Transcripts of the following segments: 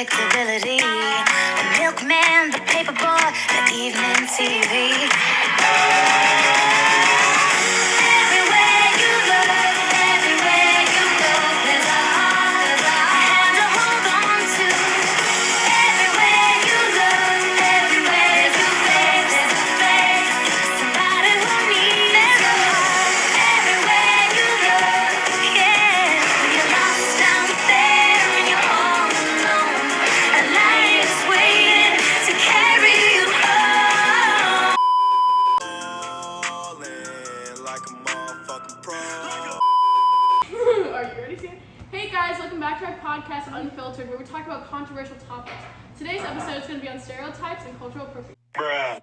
unpredictability. The milkman, the paperboy, the evening TV. Everywhere you look, everywhere you go, there's a hand to hold on to. Everywhere you look, everywhere you face, there's a face, somebody who needs love. Everywhere you look, yeah, you're lost out there and you're all alone. A light is waiting to carry you home. Like a motherfucking pro. Are you ready, Sam? Hey guys, welcome back to our podcast, Unfiltered, where we talk about controversial topics. Today's episode is going to be on stereotypes and cultural appropriation. Bruh.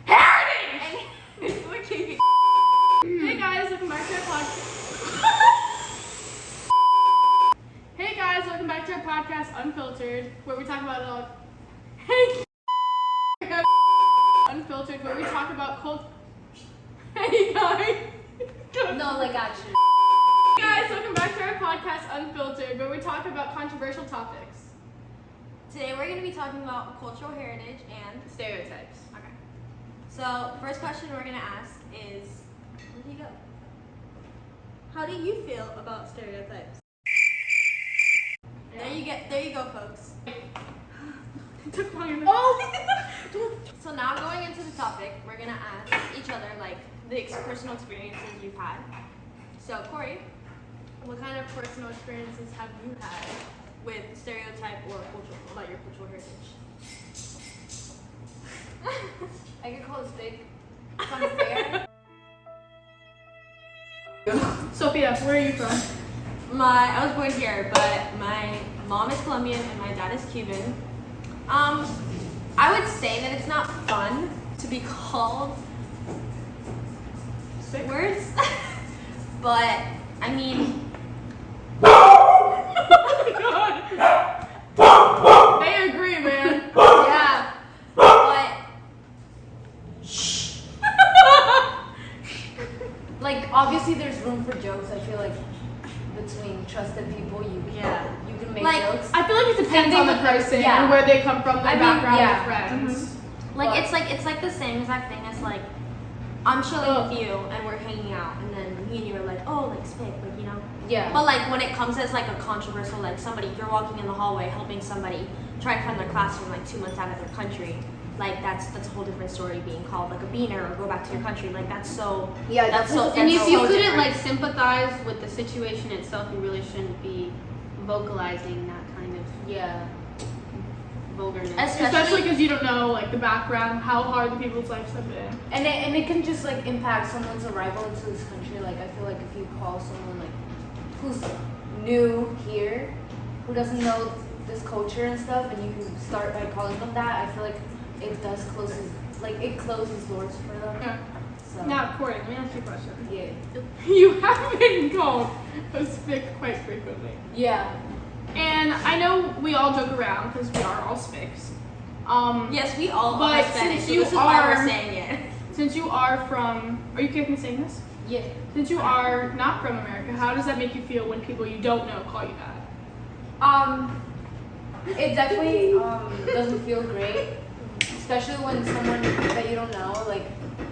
Heritage! Hey guys, welcome back to our podcast. Hey guys, welcome back to our podcast, Unfiltered, where we talk about it all. Hey, Unfiltered, where we talk about culture. Hey guys. No, like actually. Hey guys, welcome back to our podcast, Unfiltered, where we talk about controversial topics. Today we're going to be talking about cultural heritage and Stereotypes. okay. So first question we're going to ask is, where do you go? How do you feel about stereotypes? There you go, folks. It took longer than So now going into the topic, we're going to ask each other like the personal experiences you've had. So Corey, What kind of personal experiences have you had? with stereotype or cultural about your cultural heritage. I get called big. It's unfair. Sophia, where are you from? I was born here, but my mom is Colombian and my dad is Cuban. I would say that it's not fun to be called Sick? words, but I mean, They agree, man. yeah, but Like obviously there's room for jokes. I feel like between trusted people you can make Like, jokes. I feel like it depends on the person Yeah. and where they come from, their I mean, background, yeah. their friends. like it's like the same exact thing as like I'm chilling with you and we're hanging out, and then me and you are like, oh, like spit, like you know. Yeah. But like when it comes as like a controversial, like somebody, you're walking in the hallway helping somebody try to find their classroom like 2 months out of their country, like that's a whole different story being called like a beaner or go back to your country, like that's so Yeah, that's so And if that's you so couldn't different. like sympathize with the situation itself, you really shouldn't be vocalizing that kind of yeah. vulgarness. Especially because you don't know like the background, how hard the people's lives have been. And it can just like impact someone's arrival into this country. Like I feel like if you call someone like who's new here, who doesn't know this culture and stuff, and you start by calling them that, I feel like it does closes doors for them. Yeah. So Now, Corey, let me ask you a question. yeah. You have been called a spick quite frequently. Yeah. And I know we all joke around because we are all spicks. Yes, we all But are Spanish, since so you this is why are- we're saying it. Since you are from, are you okay with me saying this? Yeah. Since you are not from America, how does that make you feel when people you don't know call you that? It definitely doesn't feel great, especially when someone that you don't know like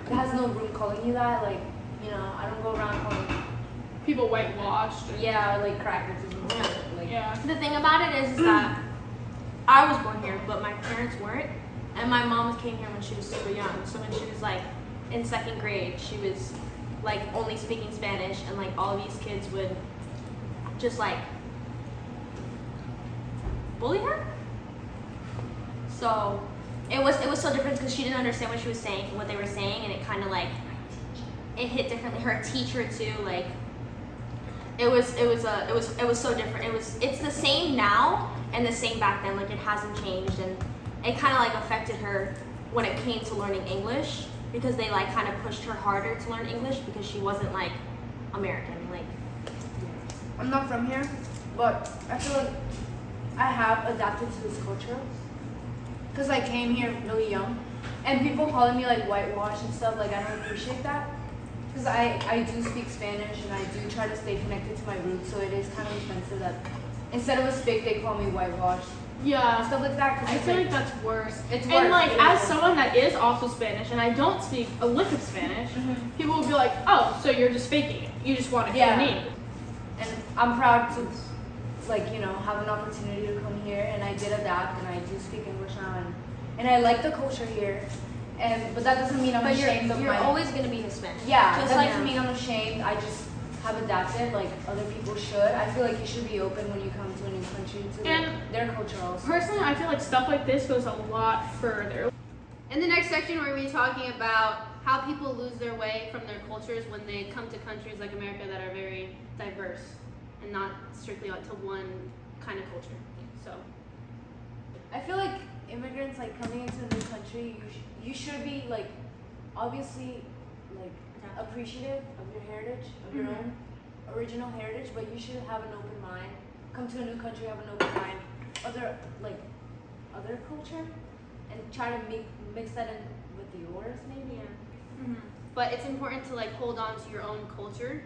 has no room calling you that. Like, you know, I don't go around calling People whitewashed. And, or like crackers and stuff. Like, Yeah. The thing about it is that I was born here, but my parents weren't, and my mom came here when she was super young. So when she was like in second grade, she was like only speaking Spanish, and like all these kids would just like bully her. So it was so different because she didn't understand what she was saying, what they were saying, and it kind of like it hit differently. Her teacher too, like. It was so different. It's the same now and the same back then. Like it hasn't changed, and it kind of like affected her when it came to learning English because they like kind of pushed her harder to learn English because she wasn't like American. Like I'm not from here, but I feel like I have adapted to this culture because I came here really young, and people calling me like whitewash and stuff. Like I don't appreciate that. Because I do speak Spanish and I do try to stay connected to my roots, so it is kind of offensive that instead of a spick, they call me whitewashed. Yeah. Stuff like that. 'Cause I it's feel like that's worse. It's And worse. like, It as is. someone that is also Spanish and I don't speak a lick of Spanish, people will be like, "Oh, so you're just faking it? You just want to Yeah. fit in." And I'm proud to, like, you know, have an opportunity to come here, and I did adapt, and I do speak English now, and I like the culture here, but that doesn't mean I'm But ashamed of you're my. always gonna be Hispanic. Yeah, Just that like doesn't mean I'm ashamed. I just have adapted like other people should. I feel like you should be open when you come to a new country to And their culture also. Personally, I feel like stuff like this goes a lot further. In the next section, we're going to be talking about how people lose their way from their cultures when they come to countries like America that are very diverse and not strictly to one kind of culture. So, I feel like immigrants like coming into a new country, you should be like obviously like appreciative of your heritage, of your own original heritage, but you should have an open mind. Come to a new country, have an open mind, other culture, and try to mix that in with yours maybe. yeah. But it's important to like hold on to your own culture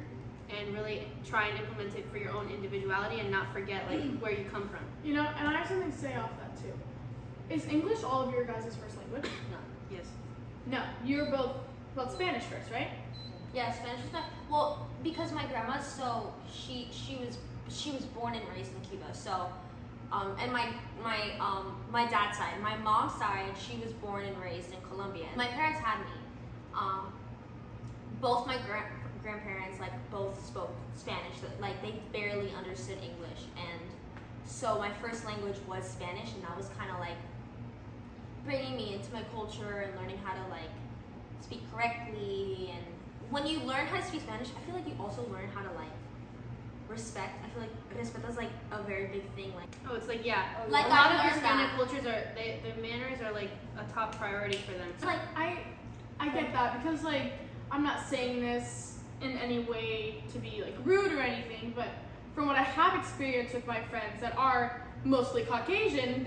and really try and implement it for your own individuality and not forget like where you come from. You know, and I have something to say off that too. Is English all of your guys' first language? No. Yes. No, you were both Spanish first, right? Yeah, Spanish is not. Well, because my grandma, so she was born and raised in Cuba. So, and my dad's side, my mom's side, she was born and raised in Colombia. My parents had me. Both my grandparents like both spoke Spanish. So, like they barely understood English, and so my first language was Spanish, and that was kind of like bringing me into my culture and learning how to like speak correctly. And when you learn how to speak Spanish, I feel like you also learn how to like respect. I feel like respect is like a very big thing. Like Oh, it's like yeah. Like, a lot I of learned Hispanic that. cultures are their manners are like a top priority for them. it's like I get that because like I'm not saying this in any way to be like rude or anything, but from what I have experienced with my friends that are mostly Caucasian,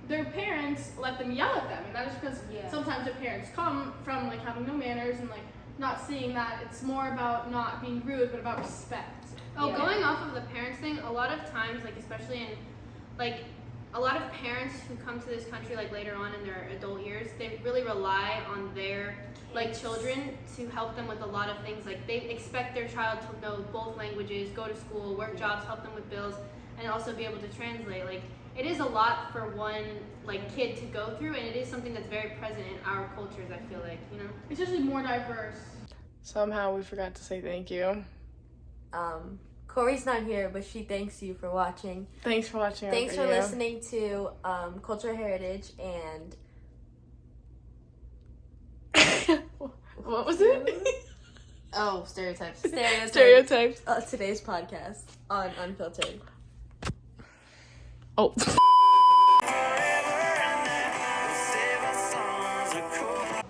their parents let them yell at them, and that is because sometimes their parents come from like having no manners and like not seeing that it's more about not being rude but about respect. Oh, Yeah. going off of the parents thing, a lot of times, like especially in, like, a lot of parents who come to this country like later on in their adult years, they really rely on their like children to help them with a lot of things. Like they expect their child to know both languages, go to school, work jobs, help them with bills, and also be able to translate. Like it is a lot for one like kid to go through, and it is something that's very present in our cultures. I feel like, you know. It's just like more diverse. Somehow we forgot to say thank you. Corey's not here, but she thanks you for watching. Thanks for watching our Thanks for video. listening to Cultural Heritage and What was it? Oh, stereotypes. Stereotypes. Today's podcast on Unfiltered. Oh. oh,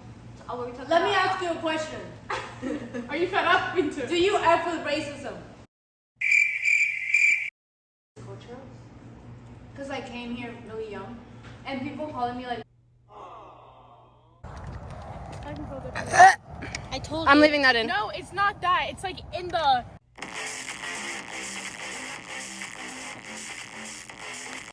what were we talking Let me about? ask you a question. Are you fed up? Me too. Do you F with racism? Culture? Because I came here really young, and people calling me like. I told you. I'm leaving that in. No, it's not that. It's like in the